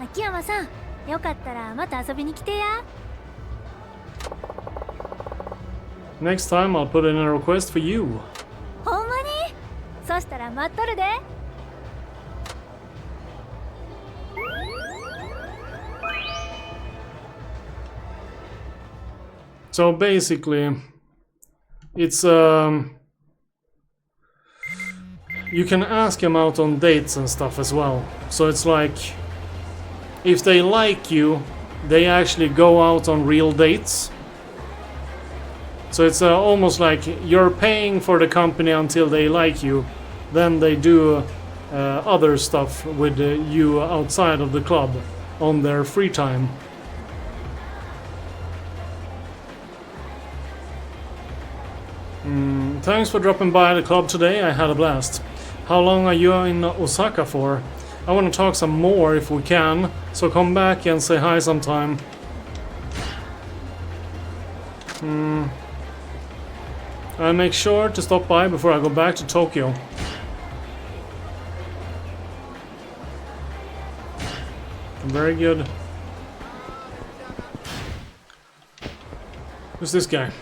秋山さん、よかったらまた遊びに来てや。Next time I'll put in a request for you. ほんまに？そしたら待っとるで。So basically, it's you can ask him out on dates and stuff as well. So it's like, if they like you, they actually go out on real dates. So it's almost like you're paying for the company until they like you. Then they do other stuff with you outside of the club on their free time. Thanks for dropping by the club today. I had a blast. How long are you in Osaka for? I want to talk some more if we can, so come back and say hi sometime. I'll make sure to stop by before I go back to Tokyo. Very good. Who's this guy?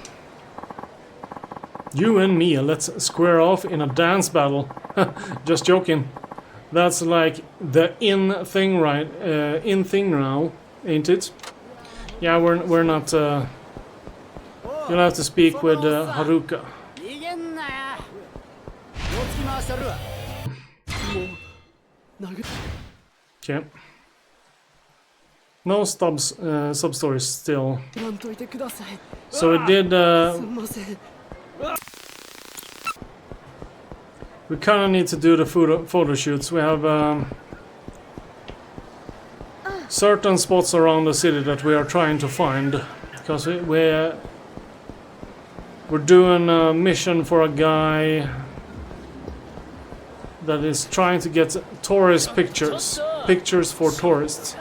You and Mia, let's square off in a dance battle. Just joking. That's like the in thing, right? In thing now, ain't it? Yeah, we're not. You'll have to speak with Haruka. Okay. No sub stories still. So we did. We kind of need to do the photo shoots. We have certain spots around the city that we are trying to find, because we're doing a mission for a guy that is trying to get tourist pictures for tourists.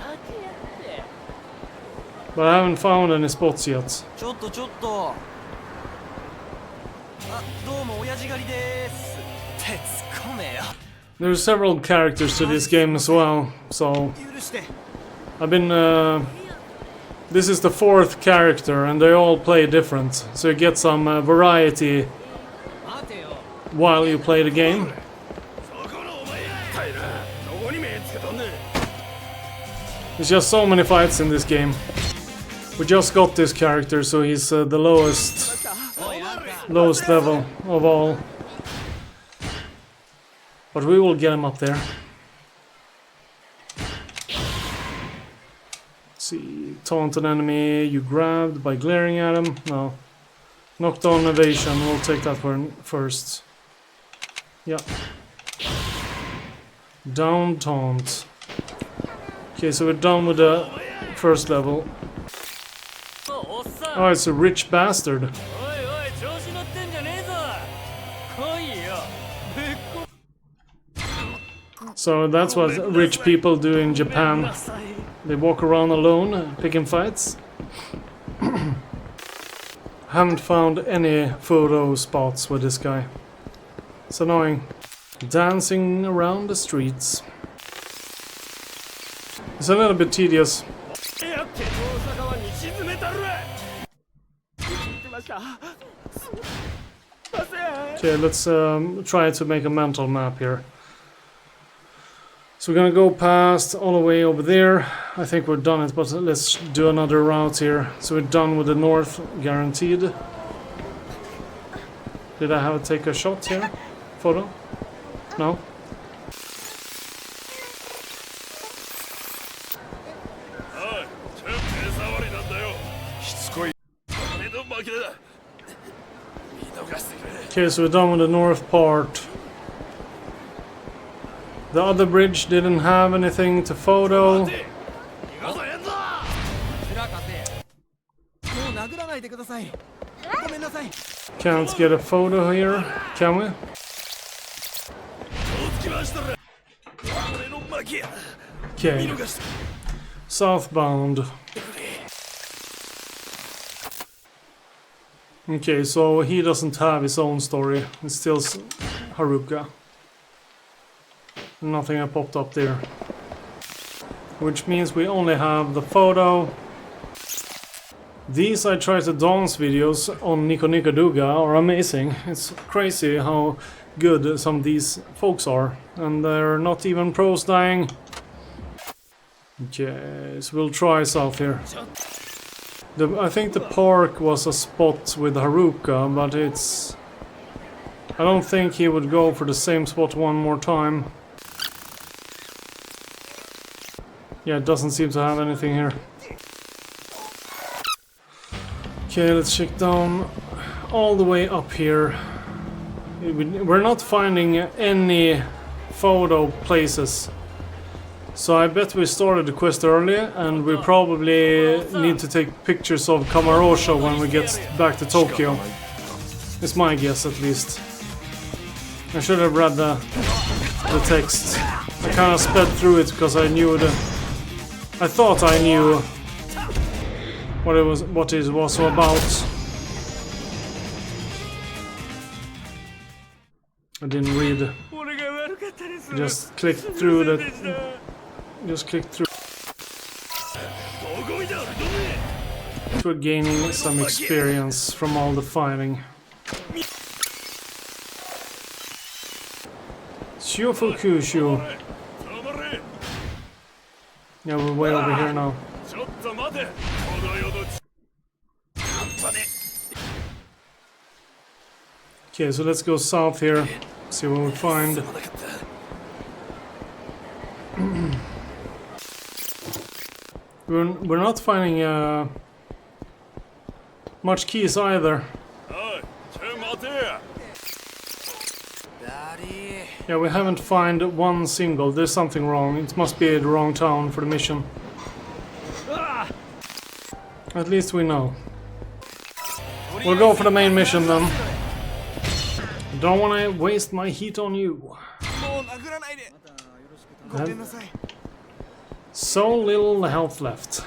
But I haven't found any spots yet. There's several characters to this game as well, so I've been this is the 4th character and they all play different, so you get some variety while you play the game. There's just so many fights in this game. We just got this character, so he's the lowest level of all. But we will get him up there. Let's see, taunt an enemy you grabbed by glaring at him. No. Knockdown evasion, we'll take that one first. Yeah. Down taunt. Okay, so we're done with the first level. Oh, it's a rich bastard. So that's what rich people do in Japan. They walk around alone, picking fights. Haven't found any photo spots with this guy. It's annoying. Dancing around the streets. It's a little bit tedious. Okay, let's try to make a mental map here. So we're gonna go past all the way over there. I think we're done it, but let's do another route here. So we're done with the north, guaranteed. Did I have to take a shot here? Photo? No? Okay, so we're done with the north part. The other bridge didn't have anything to photo. Can't get a photo here, can we? Okay. Southbound. Okay, so he doesn't have his own story. It's still Haruka. Nothing popped up there. which means we only have the photo. These I Try to Dance videos on Nico Nico Duga are amazing. It's crazy how good some of these folks are, and they're not even pros dying. Okay, so we'll try south here. I think the park was a spot with Haruka, but it's... I don't think he would go for the same spot one more time. Yeah, it doesn't seem to have anything here. Okay, let's check down all the way up here. We're not finding any photo places. So I bet we started the quest early, and we probably need to take pictures of Kamarosha when we get back to Tokyo. It's my guess, at least. I should have read the text. I kind of sped through it because I knew I thought I knew what it was about. I didn't read. Just clicked through the. Just clicked through. We're gaining some experience from all the fighting. Shufukushu. Yeah, we're way over here now. Okay, so let's go south here. See what we find. We're not finding much keys either. Yeah, we haven't found one single. There's something wrong. It must be the wrong town for the mission. At least we know. We'll go for the main mission then. Don't want to waste my heat on you. So little health left.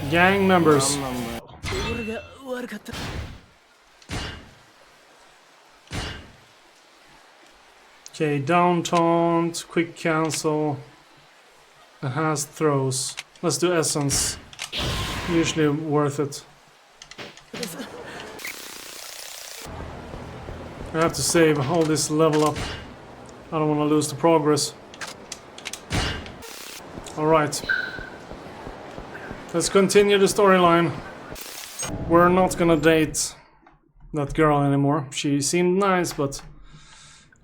Gang members. Okay, down taunt, quick cancel, enhanced throws. Let's do essence. Usually worth it. I have to save all this level up. I don't want to lose the progress. Alright. Let's continue the storyline. We're not gonna date that girl anymore. She seemed nice, but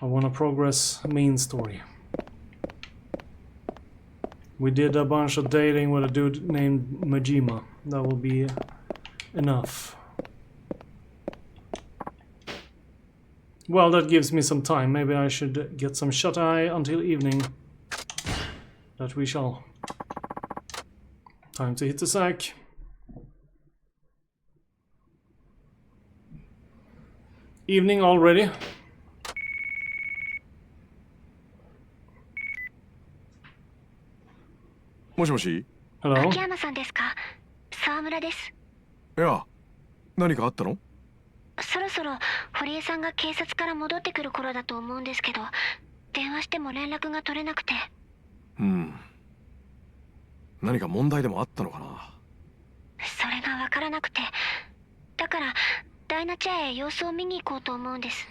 I want to progress main story. We did a bunch of dating with a dude named Majima. That will be enough. Well, that gives me some time. Maybe I should get some shut-eye until evening. That we shall. Time to hit the sack. Evening already. Moshi. Hello. 秋山さんですか？沢村です。いや、何かあったの？そろそろ堀江さんが警察から戻ってくる頃だと思うんですけど、電話しても連絡が取れなくて。何か問題でもあったのかな？それがわからなくて、だからダイナチャへ様子を見に行こうと思うんです。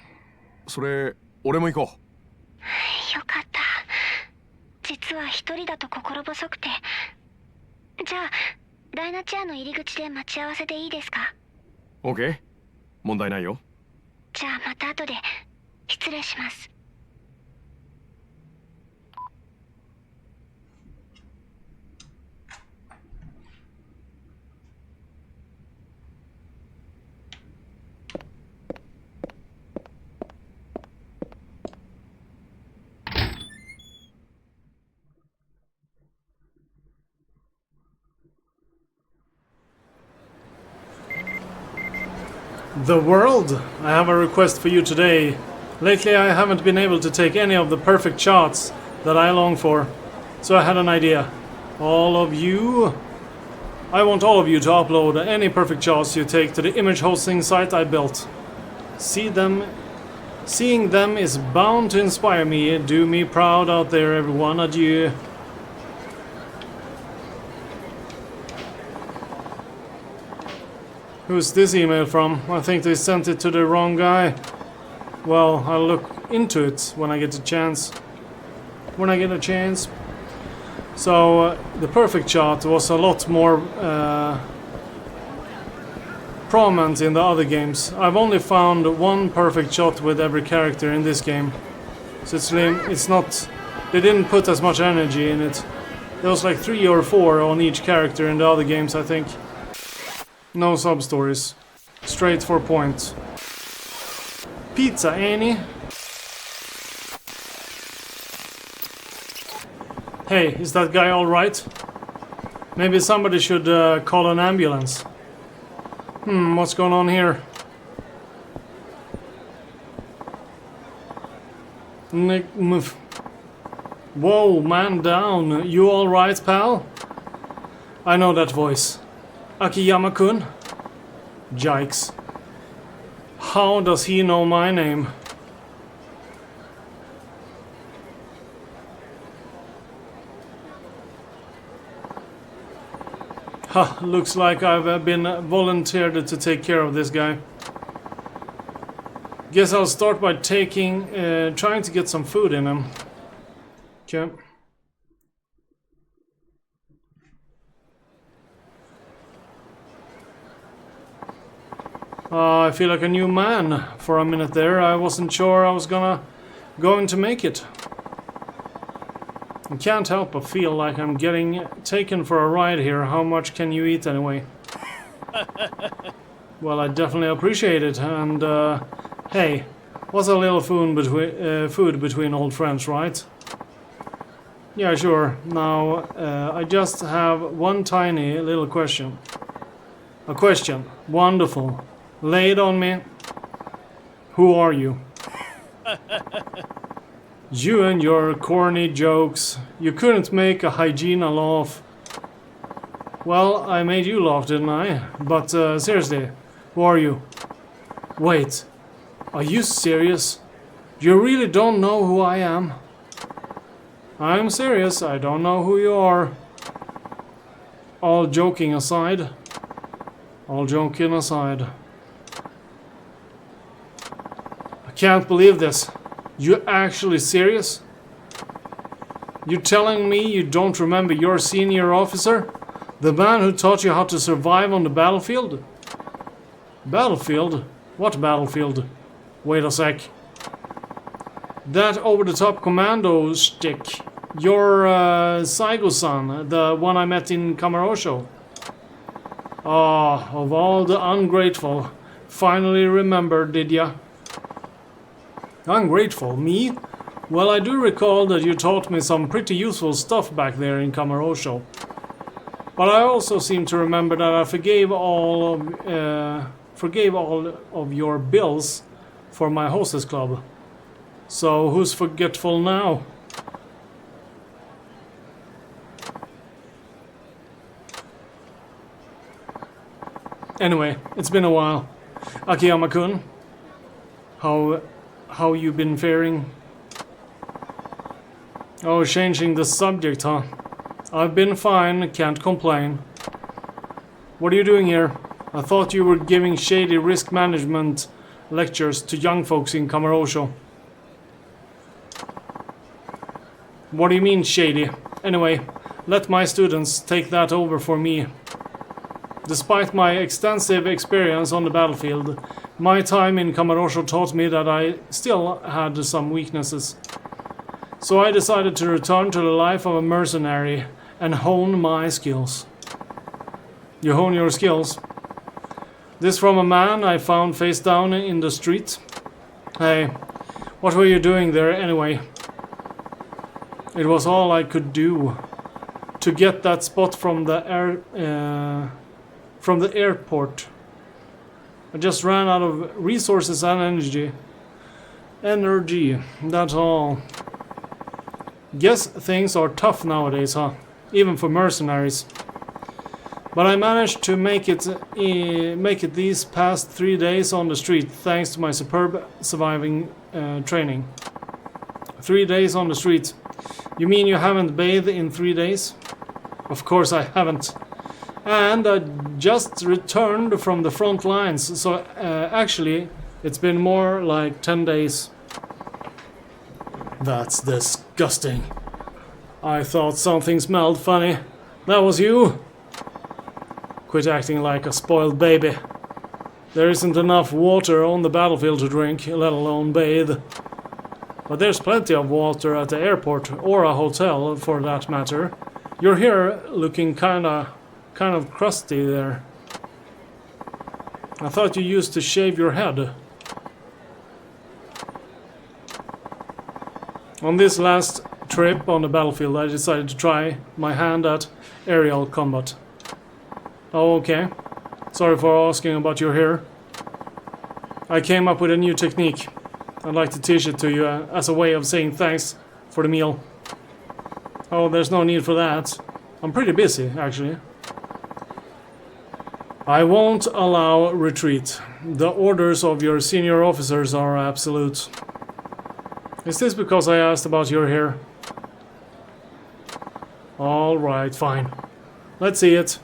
それ、俺も行こう。よかった。実は一人だと心細くて。じゃあダイナチャーの入り口で待ち合わせでいいですか？ OK。問題ないよ。じゃあまた後で失礼します。The world! I have a request for you today. Lately I haven't been able to take any of the perfect shots that I long for. So I had an idea. All of you... I want all of you to upload any perfect shots you take to the image hosting site I built. See them Seeing them is bound to inspire me. Do me proud out there, everyone. Adieu. Who's this email from? I think they sent it to the wrong guy. Well, I'll look into it when I get a chance. So, the perfect shot was a lot more prominent in the other games. I've only found one perfect shot with every character in this game. So it's not... They didn't put as much energy in it. There was like 3 or 4 on each character in the other games, I think. No sub-stories. Straight for point. Pizza, Annie. Hey, is that guy alright? Maybe somebody should call an ambulance. What's going on here? Whoa, man down. You alright, pal? I know that voice. Akiyama-kun? Yikes. How does he know my name? Ha, looks like I've been volunteered to take care of this guy. Guess I'll start by trying to get some food in him. Okay. I feel like a new man for a minute there. I wasn't sure I was going to make it. I can't help but feel like I'm getting taken for a ride here. How much can you eat anyway? Well, I definitely appreciate it. And hey, what's a little food between old friends, right? Yeah, sure. Now, I just have one tiny little question. A question. Wonderful. Lay it on me. Who are you? You and your corny jokes. You couldn't make a hyena laugh. Well, I made you laugh, didn't I? But seriously, who are you? Wait, are you serious? You really don't know who I am? I'm serious, I don't know who you are. All joking aside. I can't believe this. You actually serious? You telling me you don't remember your senior officer? The man who taught you how to survive on the battlefield? Battlefield? What battlefield? Wait a sec. That over-the-top commando stick. Your Saigo-san, the one I met in Kamarosho. Ah, of all the ungrateful. Finally remembered, did ya? Ungrateful? Me? Well, I do recall that you taught me some pretty useful stuff back there in Kamarosho. But I also seem to remember that I forgave all of your bills for my hostess club. So who's forgetful now? Anyway, it's been a while. Akiyama-kun, how you been faring? Oh, changing the subject, huh? I've been fine, can't complain. What are you doing here? I thought you were giving shady risk management lectures to young folks in Kamarosho. What do you mean, shady? Anyway, let my students take that over for me. Despite my extensive experience on the battlefield, my time in Kamarosho taught me that I still had some weaknesses. So I decided to return to the life of a mercenary and hone my skills. You hone your skills? This from a man I found face down in the street. Hey, what were you doing there anyway? It was all I could do to get that spot from the airport. I just ran out of resources and energy. That's all. Guess things are tough nowadays, huh? Even for mercenaries. But I managed to make it these past 3 days on the street thanks to my superb surviving training. 3 days on the street. You mean you haven't bathed in 3 days? Of course I haven't. And I just returned from the front lines, so actually it's been more like 10 days. That's disgusting. I thought something smelled funny. That was you? Quit acting like a spoiled baby. There isn't enough water on the battlefield to drink, let alone bathe. But there's plenty of water at the airport, or a hotel for that matter. You're here looking kind of crusty there. I thought you used to shave your head. On this last trip on the battlefield, I decided to try my hand at aerial combat. Oh, okay. Sorry for asking about your hair. I came up with a new technique. I'd like to teach it to you as a way of saying thanks for the meal. Oh, there's no need for that. I'm pretty busy, actually. I won't allow retreat. The orders of your senior officers are absolute. Is this because I asked about your hair? Alright, fine. Let's see it.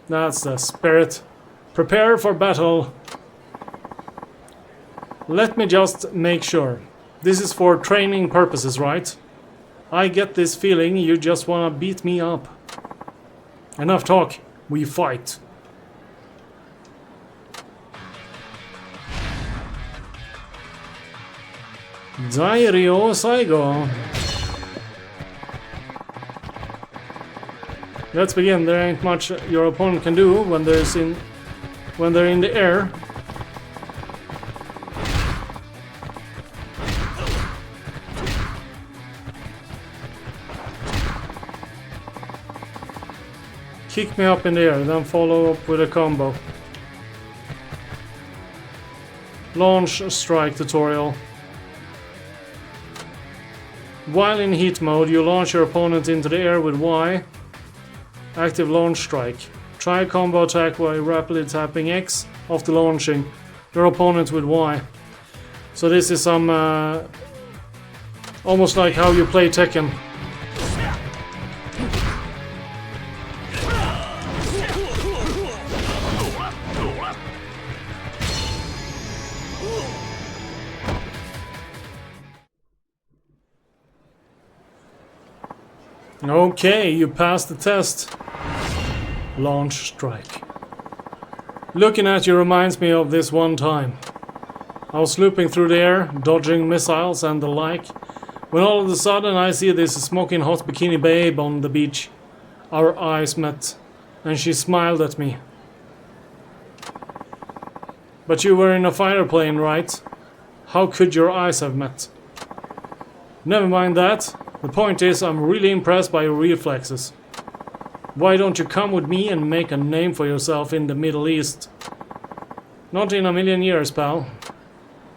That's the spirit. Prepare for battle. Let me just make sure. This is for training purposes, right? I get this feeling you just wanna beat me up. Enough talk. We fight. Dairio Saigo. Let's begin. There ain't much your opponent can do when they're in the air. Kick me up in the air, then follow up with a combo. Launch strike tutorial. While in heat mode, you launch your opponent into the air with Y. Active launch strike. Try a combo attack while rapidly tapping X after launching your opponent with Y. So this is some almost like how you play Tekken. Okay, you passed the test. Launch strike. Looking at you reminds me of this one time. I was looping through the air, dodging missiles and the like, when all of a sudden I see this smoking hot bikini babe on the beach. Our eyes met, and she smiled at me. But you were in a fighter plane, right? How could your eyes have met? Never mind that. The point is, I'm really impressed by your reflexes. Why don't you come with me and make a name for yourself in the Middle East? Not in a million years, pal.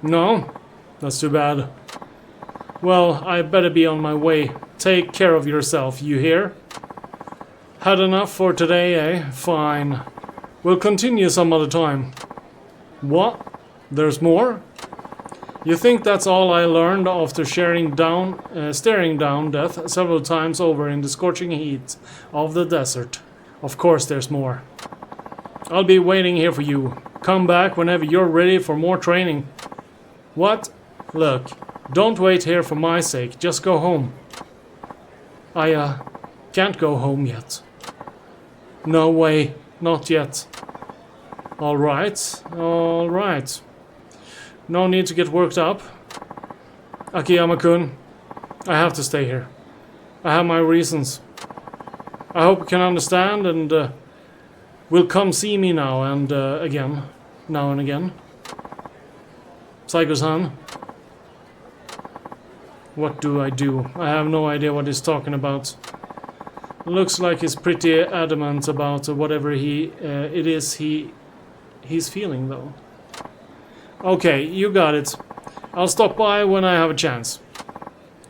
No? That's too bad. Well, I better be on my way. Take care of yourself, you hear? Had enough for today, eh? Fine. We'll continue some other time. What? There's more? You think that's all I learned after staring down death several times over in the scorching heat of the desert? Of course there's more. I'll be waiting here for you. Come back whenever you're ready for more training. What? Look, don't wait here for my sake. Just go home. I can't go home yet. No way. Not yet. Alright. Alright. No need to get worked up. Akiyama-kun, I have to stay here. I have my reasons. I hope you can understand and will come see me now and again. Now and again. Psycho-san. What do? I have no idea what he's talking about. Looks like he's pretty adamant about whatever it is he's feeling though. Okay, you got it. I'll stop by when I have a chance.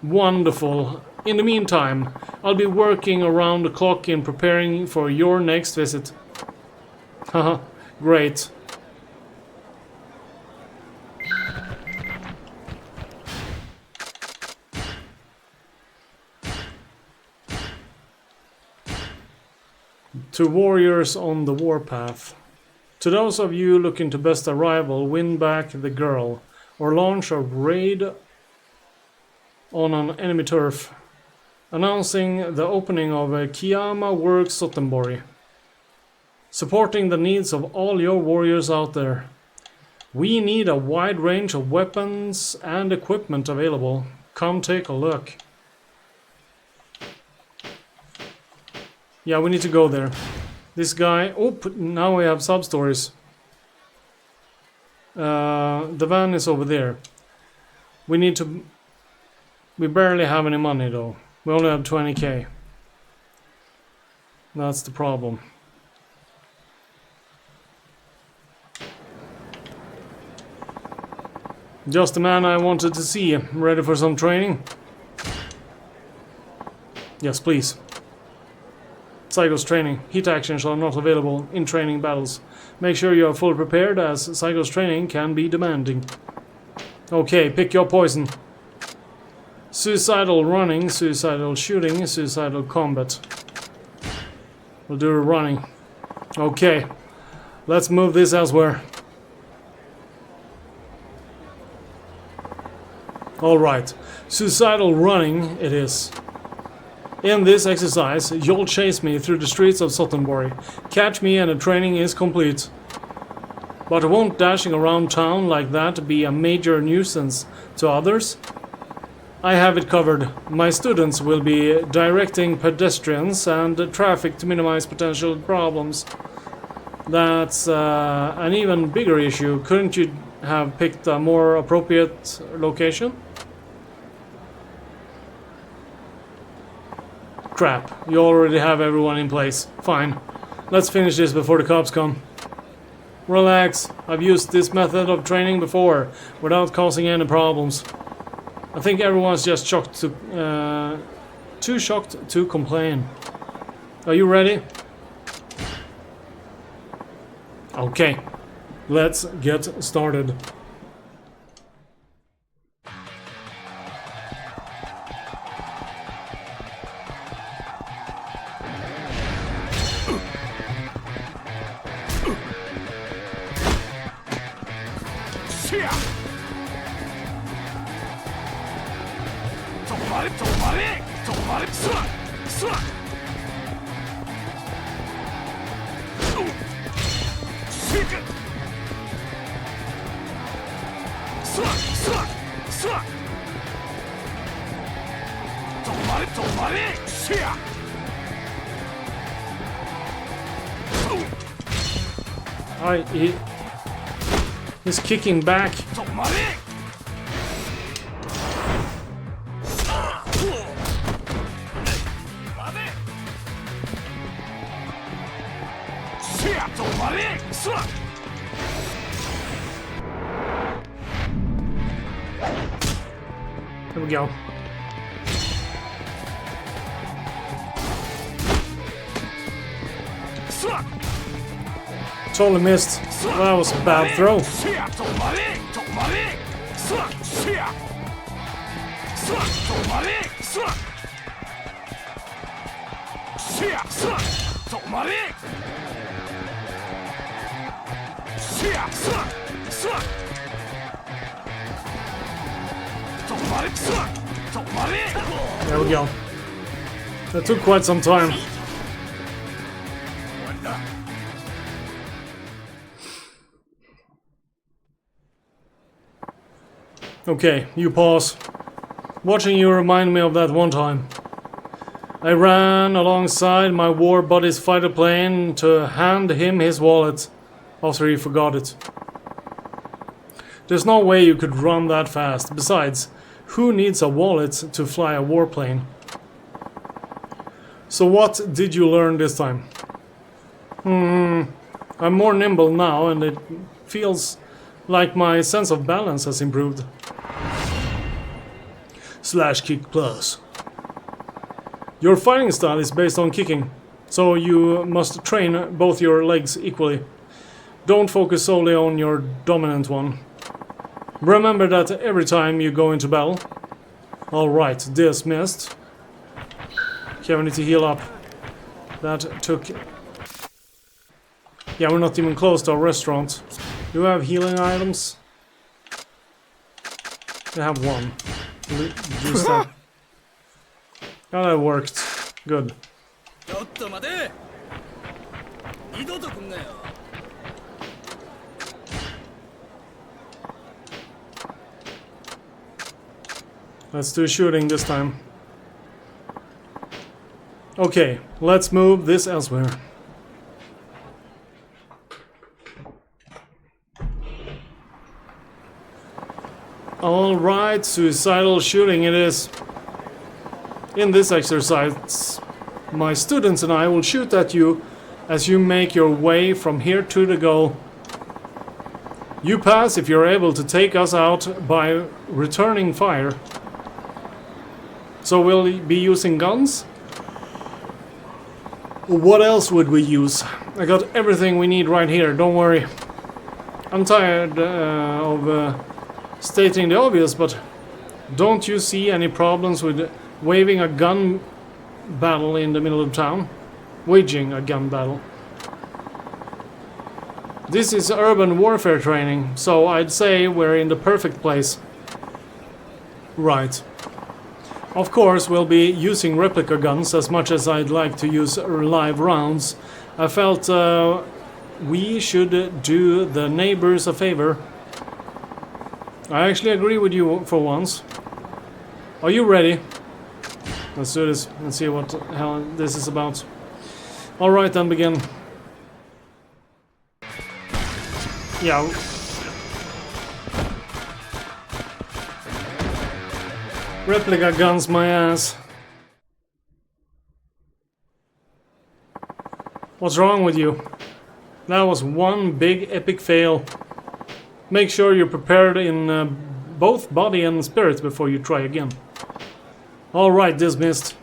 Wonderful. In the meantime, I'll be working around the clock in preparing for your next visit. Haha, great. To warriors on the warpath. To those of you looking to best a rival, win back the girl, or launch a raid on an enemy turf, announcing the opening of a Kiyama Works Sotenbori, supporting the needs of all your warriors out there. We need a wide range of weapons and equipment available. Come take a look. Yeah, we need to go there. This guy... Oh, now we have sub-stories. The van is over there. We need to... We barely have any money though. We only have 20k. That's the problem. Just the man I wanted to see. Ready for some training? Yes, please. Psycho's training. Heat actions are not available in training battles. Make sure you are fully prepared, as Psycho's training can be demanding. Okay, pick your poison. Suicidal running, suicidal shooting, suicidal combat. We'll do running. Okay, let's move this elsewhere. Alright, suicidal running it is. In this exercise, you'll chase me through the streets of Sotenbori. Catch me and the training is complete. But won't dashing around town like that be a major nuisance to others? I have it covered. My students will be directing pedestrians and traffic to minimize potential problems. That's an even bigger issue. Couldn't you have picked a more appropriate location? Crap, you already have everyone in place. Fine. Let's finish this before the cops come. Relax, I've used this method of training before, without causing any problems. I think everyone's just shocked to... too shocked to complain. Are you ready? Okay, let's get started. He's kicking back. There we go. Totally missed. Well, that was a bad throw. There we go. That took quite some time. Okay, you pause. Watching you remind me of that one time. I ran alongside my war buddy's fighter plane to hand him his wallet after he forgot it. There's no way you could run that fast. Besides, who needs a wallet to fly a warplane? So what did you learn this time? I'm more nimble now, and it feels like my sense of balance has improved. Slash kick plus. Your fighting style is based on kicking, so you must train both your legs equally. Don't focus solely on your dominant one. Remember that every time you go into battle. Alright, dismissed. Okay, we need to heal up. That took Yeah, we're not even close to a restaurant. Do we have healing items? We have one. Use that. Oh, that worked. Good. Let's do shooting this time. Okay, let's move this elsewhere. Alright, suicidal shooting it is. In this exercise, my students and I will shoot at you as you make your way from here to the goal. You pass if you're able to take us out by returning fire. So we'll be using guns? What else would we use? I got everything we need right here, don't worry. I'm tired of stating the obvious, but don't you see any problems with waving a gun battle in the middle of town? Waging a gun battle. This is urban warfare training, so I'd say we're in the perfect place. Right. Of course, we'll be using replica guns as much as I'd like to use live rounds. I felt we should do the neighbors a favor. I actually agree with you for once. Are you ready? Let's do this and see what the hell this is about. Alright, then begin. Yeah. Replica guns my ass. What's wrong with you? That was one big epic fail. Make sure you're prepared in both body and spirit before you try again. Alright, dismissed.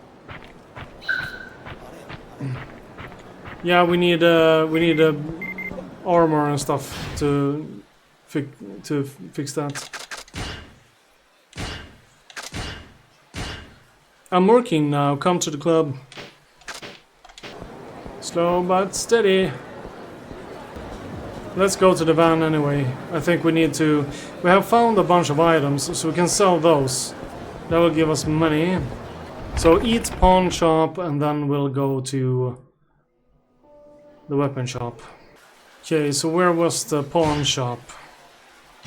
Yeah, we need armor and stuff to fix that. I'm working now, come to the club. Slow but steady. Let's go to the van anyway. I think we need to... We have found a bunch of items, so we can sell those. That will give us money. So eat pawn shop, and then we'll go to the weapon shop. Okay, so where was the pawn shop?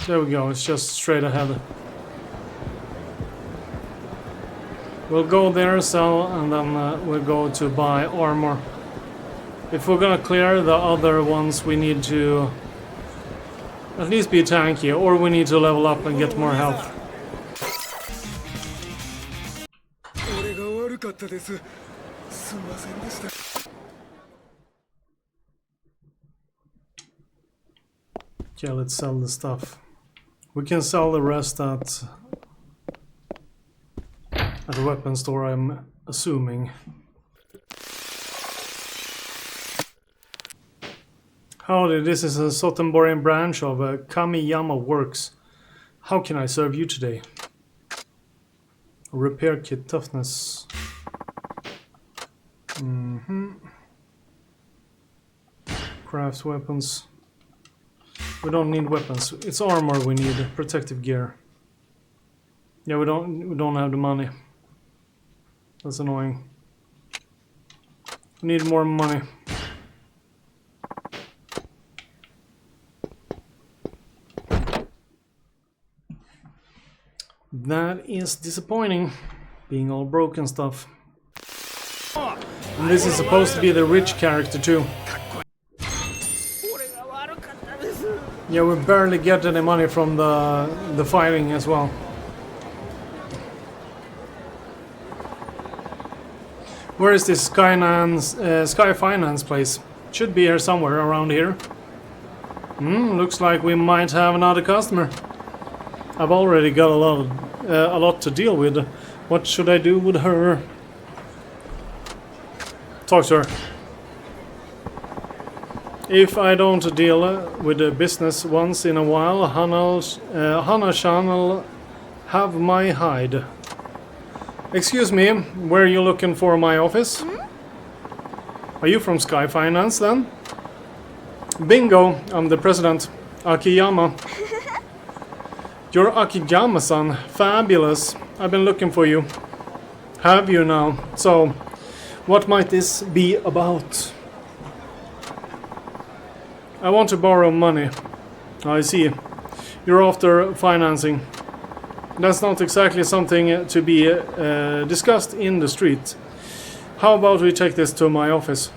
There we go, it's just straight ahead. We'll go there, sell, and then we'll go to buy armor. If we're gonna clear the other ones, we need to at least be tanky, or we need to level up and get more health. Okay, let's sell the stuff. We can sell the rest at the weapon store, I'm assuming. Howdy, this is a Sotenborian branch of Kamiyama Works. How can I serve you today? Repair kit toughness. Crafts weapons. We don't need weapons. It's armor we need. Protective gear. Yeah, we don't have the money. That's annoying. We need more money. That is disappointing, being all broken stuff. And this is supposed to be the rich character too. Yeah, we barely get any money from the fighting as well. Where is this Sky Finance place? Should be here somewhere around here. Looks like we might have another customer. I've already got a lot to deal with. What should I do with her? Talk to her. If I don't deal with the business once in a while, Hana-chan will have my hide. Excuse me, where are you looking for my office? Are you from Sky Finance then? Bingo, I'm the president. Akiyama. You're Akiyama-san. Fabulous. I've been looking for you. Have you now? So, what might this be about? I want to borrow money. I see. You're after financing. That's not exactly something to be discussed in the street. How about we take this to my office?